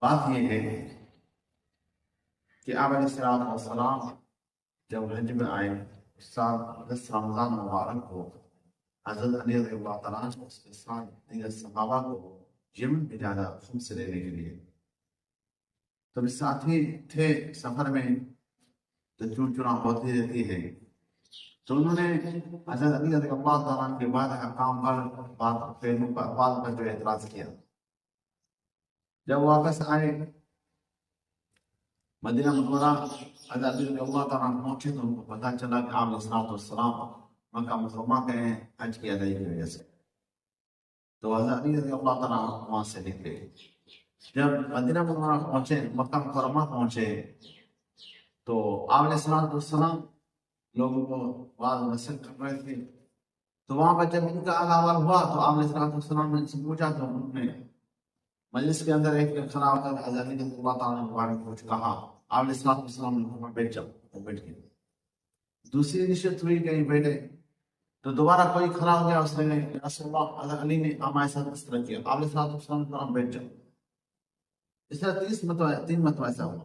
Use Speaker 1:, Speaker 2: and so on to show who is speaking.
Speaker 1: بات یہ ہے کہ آپ علیہ السلام جب حج میں آئے اس سال 10 رمضان مبارک کو حضرت علی رضی اللہ تعالیٰ عنہ اس کے ساتھ دیگر صحابہ کو یمن بھیجا خمس لینے کے لیے. تو اس ساتھی تھے سفر میں تو چون چنا ہوتی رہتی ہے، تو انہوں نے حضرت علی رضی اللہ تعالیٰ عنہ کے بعد احکام پر بات پر جو اعتراض کیا. جب واپس آئے مدینہ منورہ حضرت علی رضی اللہ تعالیٰ عنہ پہنچے تو ان کو پتہ چلا کہ آپ علیہ السلام مکہ مکرمہ گئے ہیں حج کی ادائی کی وجہ سے. تو حضرت علی رضی اللہ تعالیٰ عنہ وہاں سے نکلے. جب مدینہ منورہ پہنچے، مکہ مکرمہ پہنچے، تو آپ علیہ السلام لوگوں کو بعض نصیحت کر رہے تھے. تو وہاں پر جب ان کا احوال ہوا تو آپ علیہ السلام نے ان سے پوچھا تو انہوں نے مجلس کے اندر ایک کھڑا ہو کر حضرت علی رضی اللہ تعالیٰ عنہ کے بارے میں کچھ کہا. آپ علیہ السلام نے بیٹھ جاؤ، وہ بیٹھ گئے. دوسری نشست ہوئی کہیں بیٹھے تو دوبارہ کوئی کھڑا ہو گیا، اس نے رسول اللہ حضرت علی نے ہمارے ساتھ اس طرح کیا. آپ علیہ السلام نے بیٹھ جاؤ. اس طرح 3 مرتبہ ایسا ہوا.